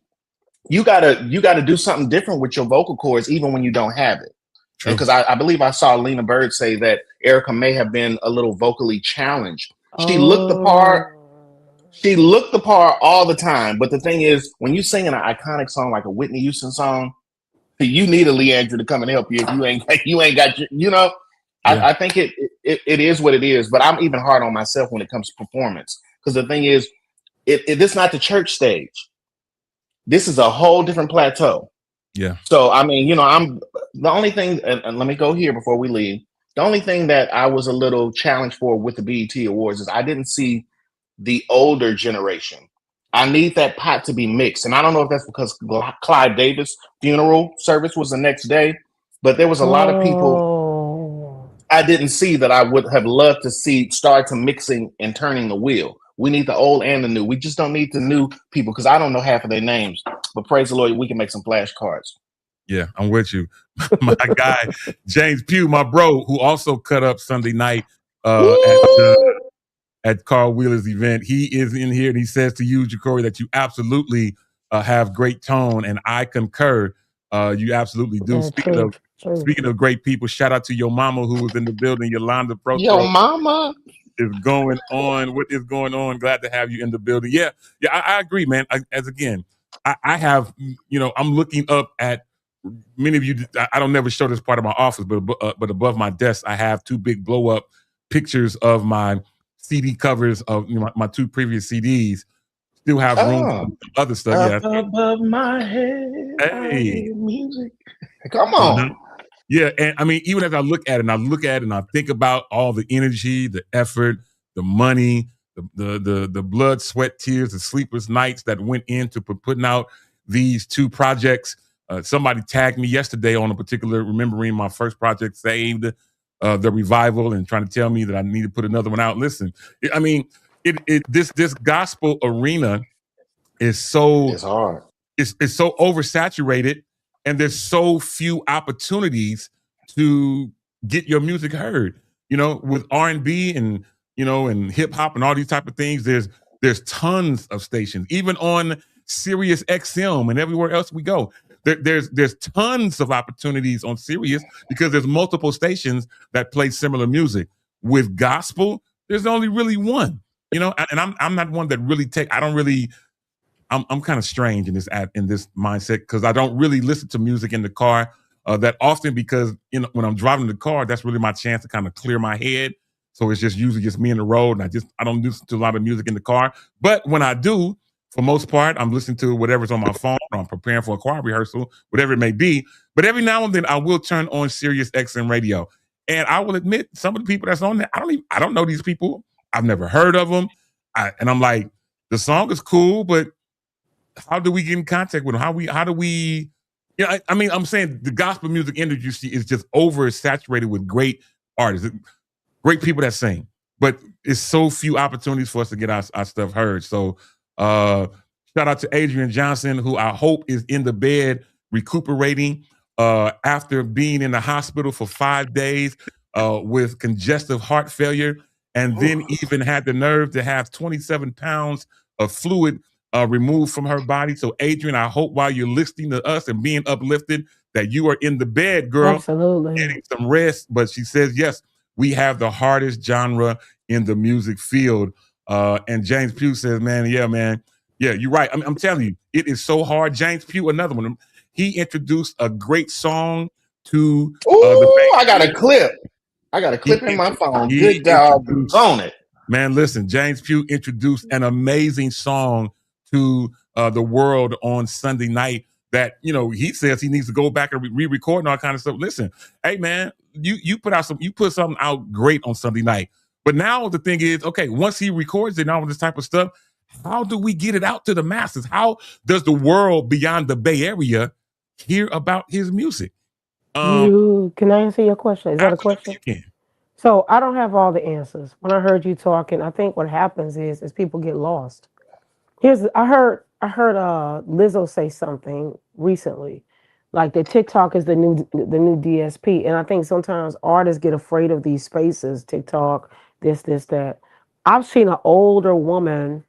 you gotta do something different with your vocal cords, even when you don't have it. Because I believe I saw Lena Bird say that Erica may have been a little vocally challenged. She looked the part. She looked the part all the time. But the thing is, when you sing an iconic song like a Whitney Houston song, you need a Lee Andrea to come and help you if you ain't got your. I think it is what it is. But I'm even hard on myself when it comes to performance, because the thing is, it's not the church stage. This is a whole different plateau. Yeah. So I mean, I'm the only thing, and let me go here before we leave. The only thing that I was a little challenged for with the BET Awards is I didn't see the older generation. I need that pot to be mixed. And I don't know if that's because Clive Davis' funeral service was the next day, but there was a lot of people I didn't see that I would have loved to see start to mixing and turning the wheel. We need the old and the new. We just don't need the new people because I don't know half of their names. But praise the Lord, we can make some flashcards. Yeah, I'm with you. My guy, James Pugh, my bro, who also cut up Sunday night at Carl Wheeler's event. He is in here and he says to you, Jacory, that you absolutely have great tone, and I concur. You absolutely do. Speaking of great people, shout out to your mama who was in the building, Yolanda Pro. Yo, mama is going on. What is going on? Glad to have you in the building. Yeah, I agree, man. I have, I'm looking up at many of you. I don't never show this part of my office, but above my desk, I have two big blow up pictures of my CD covers of my two previous CDs. Still have room for other stuff. Above my head. Hey, music. Come on. Yeah, and I mean, even as I look at it, and I think about all the energy, the effort, the money, the blood, sweat, tears, the sleepless nights that went into putting out these two projects. Somebody tagged me yesterday on a particular, remembering my first project, Saved, the Revival, and trying to tell me that I need to put another one out. Listen, this gospel arena is so it's hard. It's so oversaturated. And there's so few opportunities to get your music heard, with R&B and, and hip hop and all these type of things. There's tons of stations, even on Sirius XM and everywhere else we go. There's tons of opportunities on Sirius because there's multiple stations that play similar music. With gospel, there's only really one, and I'm not one that really I'm kind of strange in this mindset because I don't really listen to music in the car that often because when I'm driving the car, that's really my chance to kind of clear my head. So it's usually just me in the road, and I don't listen to a lot of music in the car. But when I do, for most part, I'm listening to whatever's on my phone, or I'm preparing for a choir rehearsal, whatever it may be. But every now and then, I will turn on Sirius XM radio, and I will admit some of the people that's on there, I don't know these people. I've never heard of them, and I'm like, the song is cool, but how do we get in contact with them? How do we, I'm saying the gospel music industry is just oversaturated with great artists, great people that sing, but it's so few opportunities for us to get our stuff heard. So shout out to Adrian Johnson, who I hope is in the bed recuperating after being in the hospital for 5 days with congestive heart failure, and then even had the nerve to have 27 pounds of fluid removed from her body. So, Adrian, I hope while you're listening to us and being uplifted, that you are in the bed, girl, Absolutely. getting some rest. But she says, yes, we have the hardest genre in the music field. And James Pugh says, man, yeah, you're right. I'm telling you, it is so hard. James Pugh, another one. He introduced a great song to I got a clip. In my phone. Good dog on it. Man, listen, James Pugh introduced an amazing song to the world on Sunday night that, he says he needs to go back and re-record and all kind of stuff. Listen, hey man, you put something out great on Sunday night. But now the thing is, okay, once he records it and all this type of stuff, how do we get it out to the masses? How does the world beyond the Bay Area hear about his music? Can I answer your question? Is that a question? You can. So I don't have all the answers. When I heard you talking, I think what happens is people get lost. I heard Lizzo say something recently, like that TikTok is the new DSP, and I think sometimes artists get afraid of these spaces. TikTok, this, that. I've seen an older woman.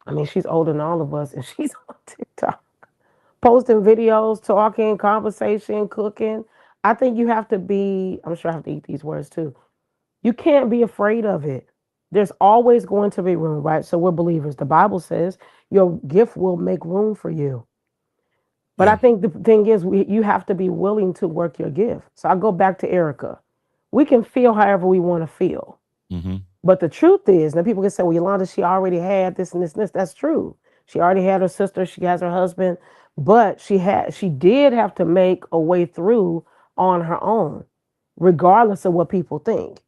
I mean, she's older than all of us, and she's on TikTok, posting videos, talking, conversation, cooking. I think you have to be. I'm sure I have to eat these words too. You can't be afraid of it. There's always going to be room, right? So we're believers. The Bible says your gift will make room for you. But I think the thing is, you have to be willing to work your gift. So I go back to Erica. We can feel however we want to feel. Mm-hmm. But the truth is, now people can say, well, Yolanda, she already had this and this and this. That's true. She already had her sister. She has her husband. But she did have to make a way through on her own, regardless of what people think.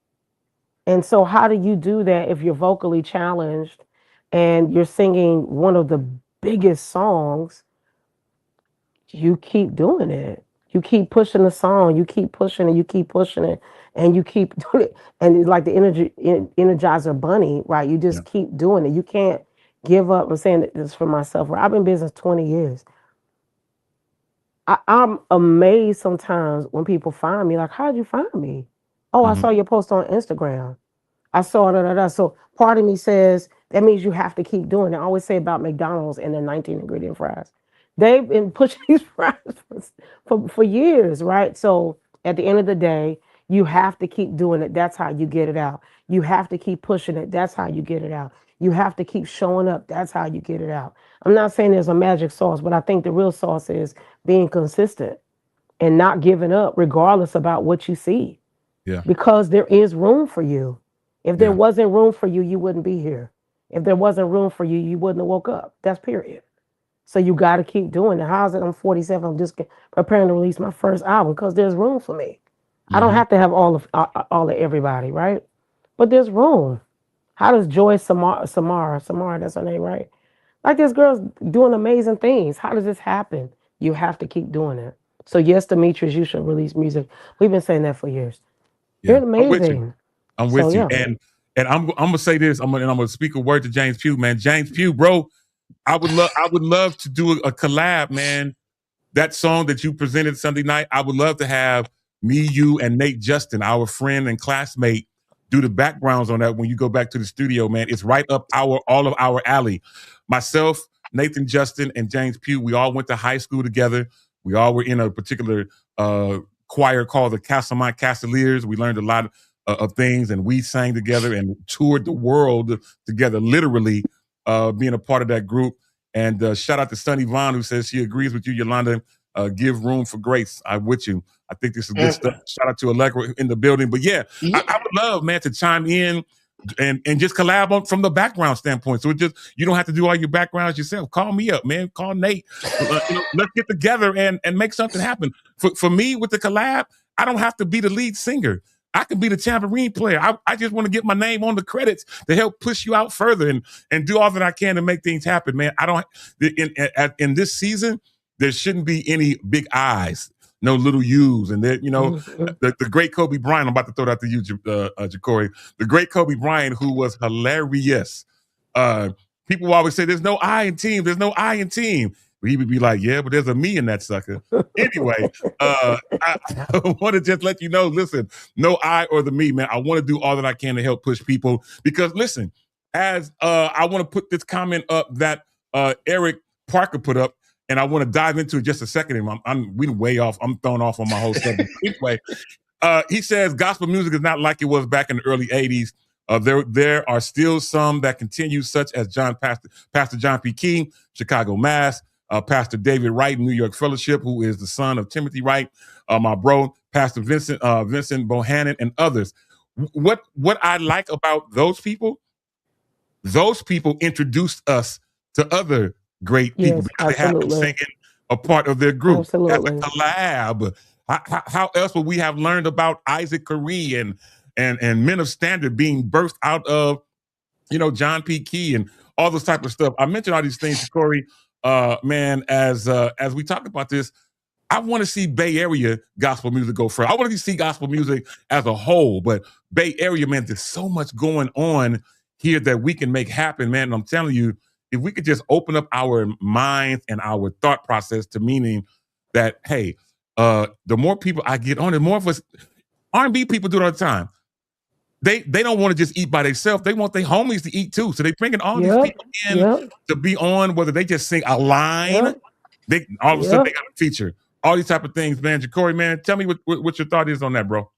And so how do you do that if you're vocally challenged and you're singing one of the biggest songs? You keep doing it. You keep pushing the song. You keep pushing it. You keep pushing it. And you keep doing it. And it's like the Energizer Bunny, right? You just keep doing it. You can't give up. I'm saying this for myself. I've been in business 20 years. I'm amazed sometimes when people find me, like, how'd you find me? Oh, I saw your post on Instagram. I saw it. So part of me says that means you have to keep doing it. I always say about McDonald's and their 19 ingredient fries. They've been pushing these fries for years, right? So at the end of the day, you have to keep doing it. That's how you get it out. You have to keep pushing it. That's how you get it out. You have to keep showing up. That's how you get it out. I'm not saying there's a magic sauce, but I think the real sauce is being consistent and not giving up regardless about what you see. Yeah. Because there is room for you. If there wasn't room for you, you wouldn't be here. If there wasn't room for you, you wouldn't have woke up. That's period. So you got to keep doing it. How's it? I'm 47. I'm just preparing to release my first album because there's room for me. I don't have to have all of everybody, right? But there's room. How does Joy Samara, that's her name, right? Like, this girl's doing amazing things. How does this happen? You have to keep doing it. So yes, Demetrius, you should release music. We've been saying that for years. You're amazing. I'm with you. And I'm gonna say this. I'm gonna speak a word to James Pugh, man. James Pugh, bro. I would love to do a collab, man. That song that you presented Sunday night, I would love to have me, you, and Nate Justin, our friend and classmate, do the backgrounds on that when you go back to the studio, man. It's right up all of our alley. Myself, Nathan Justin, and James Pugh, we all went to high school together. We all were in a particular choir called the Castlemont Castaliers. We learned a lot of things, and we sang together and toured the world together, literally being a part of that group. And shout out to Sunny Vaughn, who says she agrees with you, Yolanda. Give room for grace. I'm with you. I think this is good stuff. Shout out to Allegra in the building. But I would love, man, to chime in and just collab on from the background standpoint. So you don't have to do all your backgrounds yourself. Call me up, man. Call Nate. Let's get together and make something happen. For me, with the collab, I don't have to be the lead singer. I can be the tambourine player. I just want to get my name on the credits to help push you out further and do all that I can to make things happen, man. I don't in this season, there shouldn't be any big I's, no little U's, and the great Kobe Bryant. I'm about to throw that to you, Jacory. The great Kobe Bryant, who was hilarious. People always say, "There's no I in team. There's no I in team." But he would be like, "Yeah, but there's a me in that sucker." Anyway, I want to just let you know. Listen, no I or the me, man. I want to do all that I can to help push people because, listen, as I want to put this comment up that Eric Parker put up, and I want to dive into it just a second. And we way off. I'm thrown off on my whole subject. Anyway, he says gospel music is not like it was back in the early '80s. There are still some that continue, such as Pastor John P. Key, Chicago Mass, Pastor David Wright, New York Fellowship, who is the son of Timothy Wright, my bro, Pastor Vincent Bohannon, and others. What I like about those people introduced us to other great people because they have them singing a part of their group. Absolutely. As a collab. How else would we have learned about Isaac Caree and Men of Standard being birthed out of, John P. Key and all those type of stuff? I mentioned all these things, Corey. Man, as we talk about this, I want to see Bay Area gospel music go further. I want to see gospel music as a whole, but Bay Area, man, there's so much going on here that we can make happen, man. And I'm telling you, if we could just open up our minds and our thought process to meaning that, hey, the more people I get on, the more of us, R&B people do it all the time. They don't want to just eat by themselves. They want their homies to eat too. So they bringing all these people in to be on, whether they just sing a line, they all of a sudden they got a feature. All these type of things, man. Ja'Cory, man, tell me what your thought is on that, bro.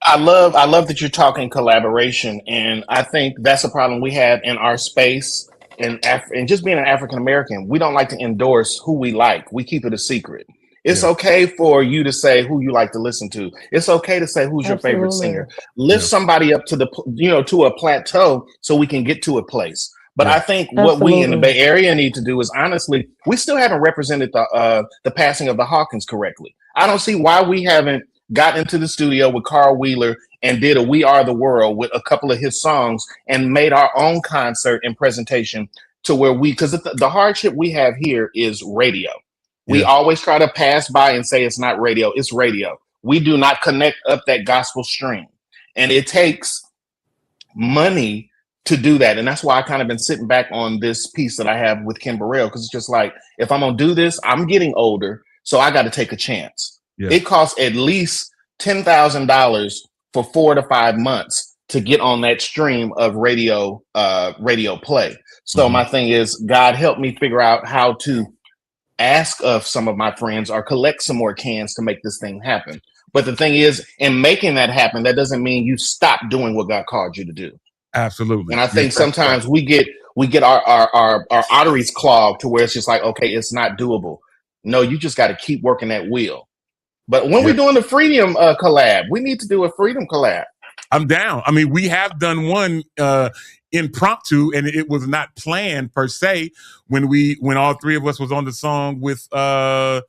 I love that you're talking collaboration, and I think that's a problem we have in our space. And just being an African American, we don't like to endorse who we like. We keep it a secret. It's okay for you to say who you like to listen to. It's okay to say who's your favorite singer. Lift somebody up to to a plateau so we can get to a place. But I think what we in the Bay Area need to do is, honestly, we still haven't represented the passing of the Hawkins correctly. I don't see why we haven't got into the studio with Carl Wheeler and did a We Are the World with a couple of his songs and made our own concert and presentation to where because the hardship we have here is radio. We always try to pass by and say it's not radio. It's radio. We do not connect up that gospel stream. And it takes money to do that. And that's why I kind of been sitting back on this piece that I have with Kim Burrell, because it's just like, if I'm going to do this, I'm getting older, so I got to take a chance. Yeah. It costs at least $10,000 for 4 to 5 months to get on that stream of radio play. So my thing is, God help me figure out how to ask of some of my friends or collect some more cans to make this thing happen. But the thing is, in making that happen, that doesn't mean you stop doing what God called you to do. Absolutely. And I think sometimes we get our arteries clogged to where it's just like, okay, it's not doable. No, you just got to keep working that wheel. But when we're doing the Freedom collab, we need to do a Freedom collab. I'm down. I mean, we have done one impromptu, and it was not planned per se when all three of us was on the song with what's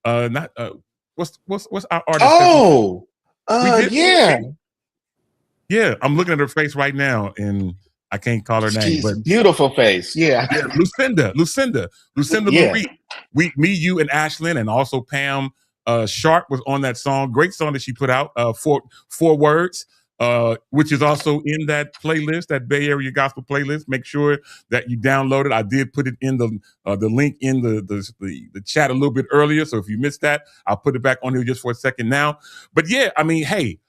our artist? Oh, yeah. I'm looking at her face right now, and I can't call her name, but beautiful face. Yeah, Lucinda Marie. Me, you, and Ashlyn, and also Pam Sharp was on that song. Great song that she put out. Four words. Which is also in that playlist, that Bay Area Gospel playlist. Make sure that you download it. I did put it in the link in the chat a little bit earlier. So if you missed that, I'll put it back on here just for a second now. But yeah, I mean, hey,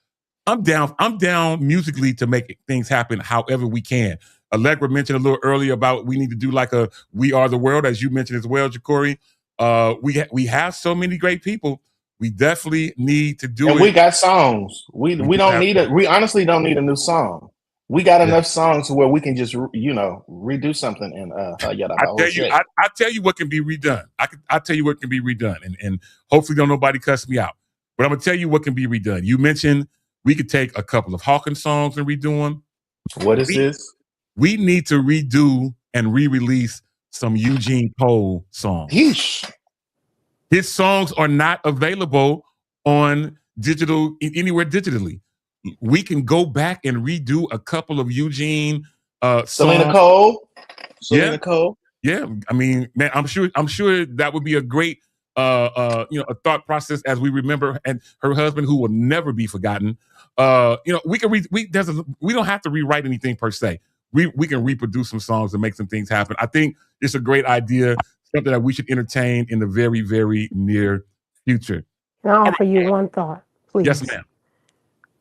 I'm down musically to make things happen however we can. Allegra mentioned a little earlier about we need to do like a We Are the World, as you mentioned as well, Ja'Cory. We have so many great people. We definitely need to do it. And we got songs. We honestly don't need a new song. We got enough songs where we can just redo something and I tell you what can be redone. I tell you what can be redone, and hopefully don't nobody cuss me out. But I'm gonna tell you what can be redone. You mentioned we could take a couple of Hawkins songs and redo them. What is this? We need to redo and re-release some Eugene Cole songs. Yeesh. His songs are not available on digital anywhere digitally. We can go back and redo a couple of Eugene Selena Cole. Selena Cole. Yeah, I mean, man, I'm sure that would be a great a thought process as we remember and her husband, who will never be forgotten. We can we don't have to rewrite anything per se. We can reproduce some songs and make some things happen. I think it's a great idea. Something that we should entertain in the very, very near future. Can I offer you one thought, please? Yes, ma'am.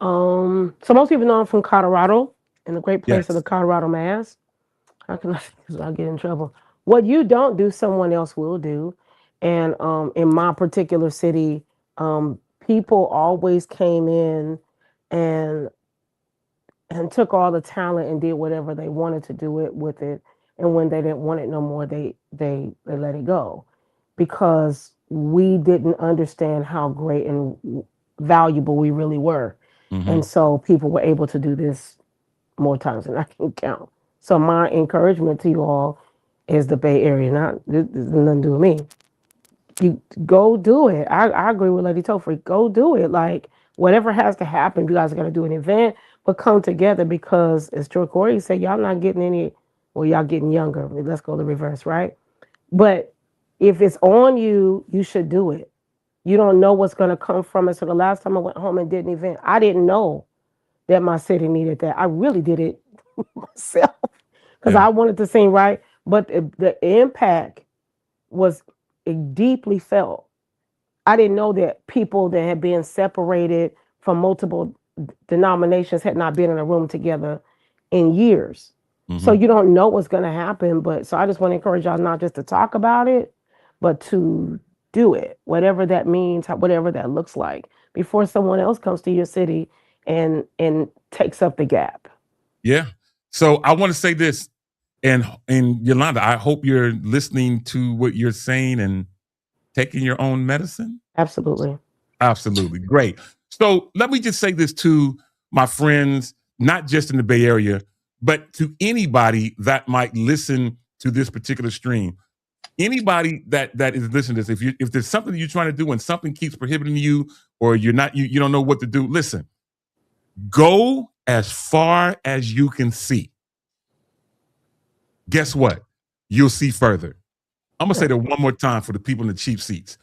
So most people know I'm from Colorado, in the great place of the Colorado Mass. How can I get in trouble? What you don't do, someone else will do. And in my particular city, people always came in and took all the talent and did whatever they wanted to do it with it. And when they didn't want it no more, they let it go, because we didn't understand how great and valuable we really were. Mhm. And so people were able to do this more times than I can count. So my encouragement to you all is the Bay Area. Not this has nothing to do with me. You go do it. I agree with Lady Topher. Go do it. Like whatever has to happen, you guys are gonna do an event, but come together, because as Joy Corey said, y'all not getting any, well, y'all getting younger. Let's go the reverse, right? But if it's on you, you should do it. You don't know what's gonna come from it. So the last time I went home and did an event, I didn't know that my city needed that. I really did it myself because Yeah. I wanted to sing right, but the impact was deeply felt. I didn't know that people that had been separated from multiple denominations had not been in a room together in years. So Mhm. you don't know what's going to happen. But so I just want to encourage y'all not just to talk about it, but to do it, whatever that means, whatever that looks like, before someone else comes to your city and takes up the gap. Yeah. So I want to say this, and Yolanda, I hope you're listening to what you're saying and taking your own medicine. Absolutely. Absolutely. Great. So let me just say this to my friends, not just in the Bay Area, but to anybody that might listen to this particular stream. Anybody that is listening to this, if there's something that you're trying to do and something keeps prohibiting you, or you don't know what to do, listen, go as far as you can see. Guess what? You'll see further. I'm gonna say that one more time for the people in the cheap seats.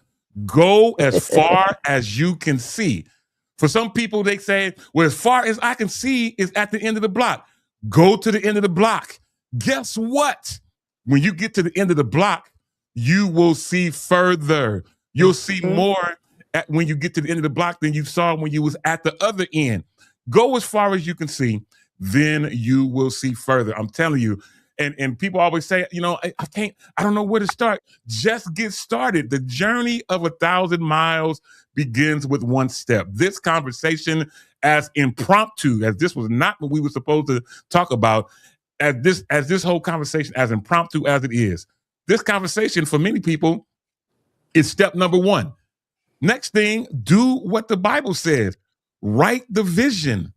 Go as far as you can see. For some people, they say, well, as far as I can see is at the end of the block. Go to the end of the block. Guess what? When you get to the end of the block, you will see further. You'll see more when you get to the end of the block than you saw when you was at the other end. Go as far as you can see, then you will see further. I'm telling you. And people always say, I don't know where to start. Just get started. The journey of 1,000 miles begins with one step. This conversation, as impromptu as this was not what we were supposed to talk about, as this whole conversation, as impromptu as it is, this conversation for many people is step number one. Next thing, do what the Bible says. Write the vision.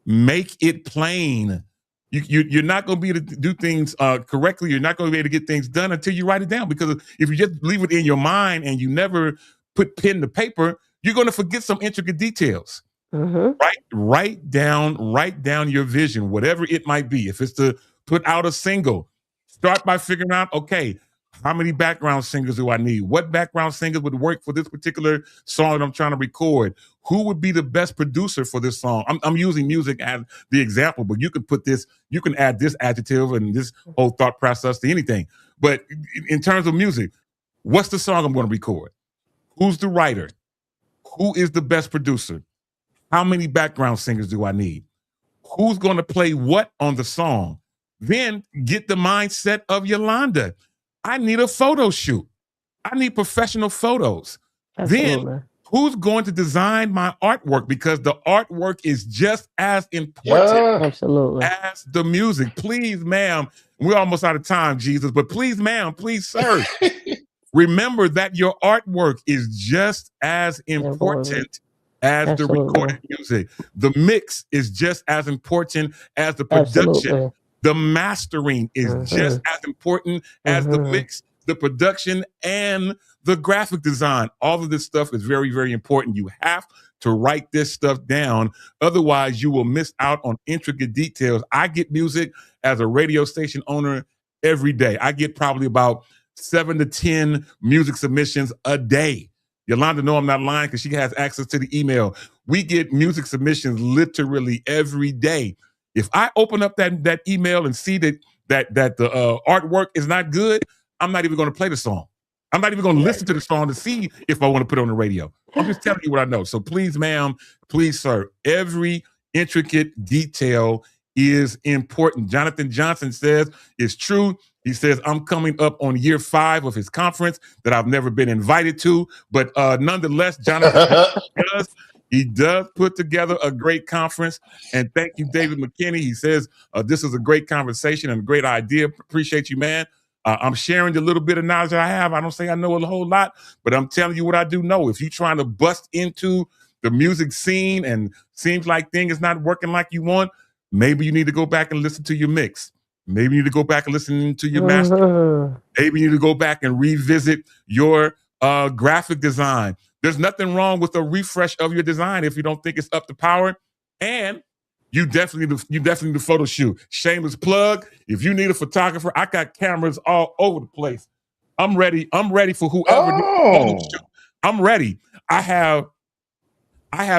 Make it plain. You're not going to be able to do things correctly. You're not going to be able to get things done until you write it down. Because if you just leave it in your mind and you never put pen to paper, you're going to forget some intricate details. Mm-hmm. Write down your vision, whatever it might be. If it's to put out a single, start by figuring out, okay, how many background singers do I need? What background singers would work for this particular song that I'm trying to record? Who would be the best producer for this song? I'm using music as the example, but you can add this adjective and this whole thought process to anything. But in terms of music, what's the song I'm going to record? Who's the writer? Who is the best producer? How many background singers do I need? Who's going to play what on the song? Then get the mindset of Yolanda. I need a photo shoot. I need professional photos. Absolutely. Then who's going to design my artwork? Because the artwork is just as important Absolutely. as the music. Please, ma'am, we're almost out of time, Jesus, but please, ma'am, please, sir, remember that your artwork is just as important as Absolutely. the recorded music. The mix is just as important as the production. Absolutely. The mastering is just as important as the mix, the production, and the graphic design. All of this stuff is very, very important. You have to write this stuff down. Otherwise, you will miss out on intricate details. I get music as a radio station owner every day. I get probably about 7 to 10 music submissions a day. Yolanda, no, I'm not lying because she has access to the email. We get music submissions literally every day. If I open up that email and see that the artwork is not good, I'm not even going to play the song. I'm not even going to listen to the song to see if I want to put it on the radio. I'm just telling you what I know. So please, ma'am, please, sir, every intricate detail is important. Jonathan Johnson says it's true. He says, I'm coming up on year 5 of his conference that I've never been invited to. But nonetheless, Jonathan, he does put together a great conference. And thank you, David McKinney. He says, this is a great conversation and a great idea. Appreciate you, man. I'm sharing the little bit of knowledge that I have. I don't say I know a whole lot, but I'm telling you what I do know. If you're trying to bust into the music scene and seems like things is not working like you want, maybe you need to go back and listen to your mix. Maybe you need to go back and listen to your master. Maybe you need to go back and revisit your graphic design. There's nothing wrong with a refresh of your design if you don't think it's up to power. And you definitely need a photo shoot. Shameless plug. If you need a photographer, I got cameras all over the place. I'm ready. I'm ready for whoever. I'm ready. I have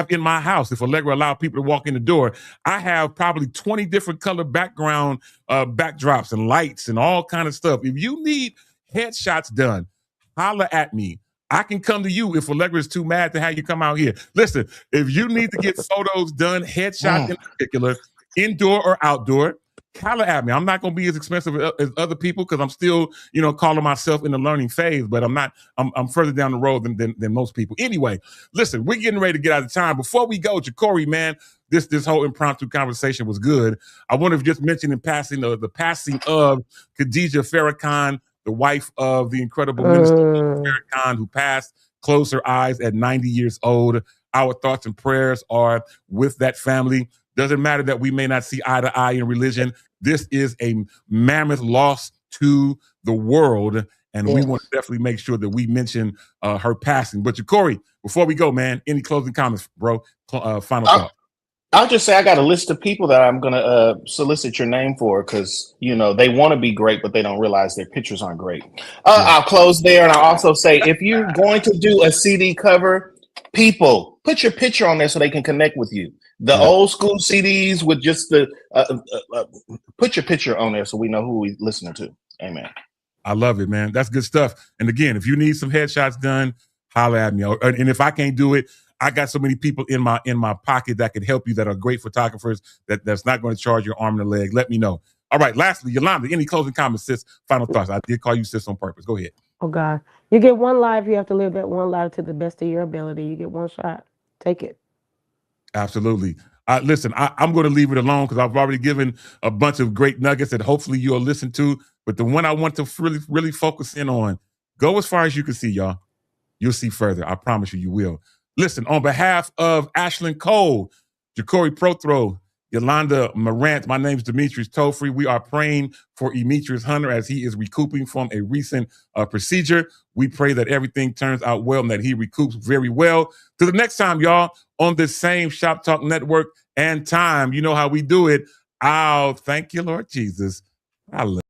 in my house, if Allegra allow people to walk in the door, I have probably 20 different color background backdrops and lights and all kind of stuff. If you need headshots done, holla at me. I can come to you if Allegra is too mad to have you come out here. Listen, if you need to get photos done, headshots in particular, indoor or outdoor, holla at me. I'm not going to be as expensive as other people because I'm still, calling myself in the learning phase, but I'm further down the road than most people. Anyway, listen, we're getting ready to get out of time. Before we go, Ja'Cory, man, this whole impromptu conversation was good. I want to just mention in passing the passing of Khadijah Farrakhan, the wife of the incredible minister Farrakhan, who passed. Closed her eyes at 90 years old. Our thoughts and prayers are with that family. Doesn't matter that we may not see eye to eye in religion. This is a mammoth loss to the world, and we want to definitely make sure that we mention her passing. But Ja'Cory, before we go, man, any closing comments, bro? Final thought. I'll just say I got a list of people that I'm going to solicit your name for because, they want to be great, but they don't realize their pictures aren't great. I'll close there, and I'll also say if you're going to do a CD cover, people, put your picture on there so they can connect with you. The old school CDs with just the put your picture on there so we know who we're listening to. Amen. I love it, man. That's good stuff. And again, if you need some headshots done, holler at me. And if I can't do it, I got so many people in my pocket that could help you that are great photographers that's not going to charge your arm and a leg. Let me know. All right. Lastly, Yolanda, any closing comments, sis? Final thoughts. I did call you sis on purpose. Go ahead. Oh God, you get one life. You have to live that one life to the best of your ability. You get one shot. Take it. Absolutely. Listen, I'm going to leave it alone because I've already given a bunch of great nuggets that hopefully you'll listen to. But the one I want to really focus in on, go as far as you can see, y'all. You'll see further. I promise you will. Listen, on behalf of Ashlyn Cole, Ja'Cory Prothro, Yolanda Morant, my name is Demetrius Tofrey. We are praying for Demetrius Hunter as he is recouping from a recent procedure. We pray that everything turns out well and that he recoups very well. Till the next time, y'all, on this same Shop Talk Network and time, you know how we do it. Thank you, Lord Jesus. I love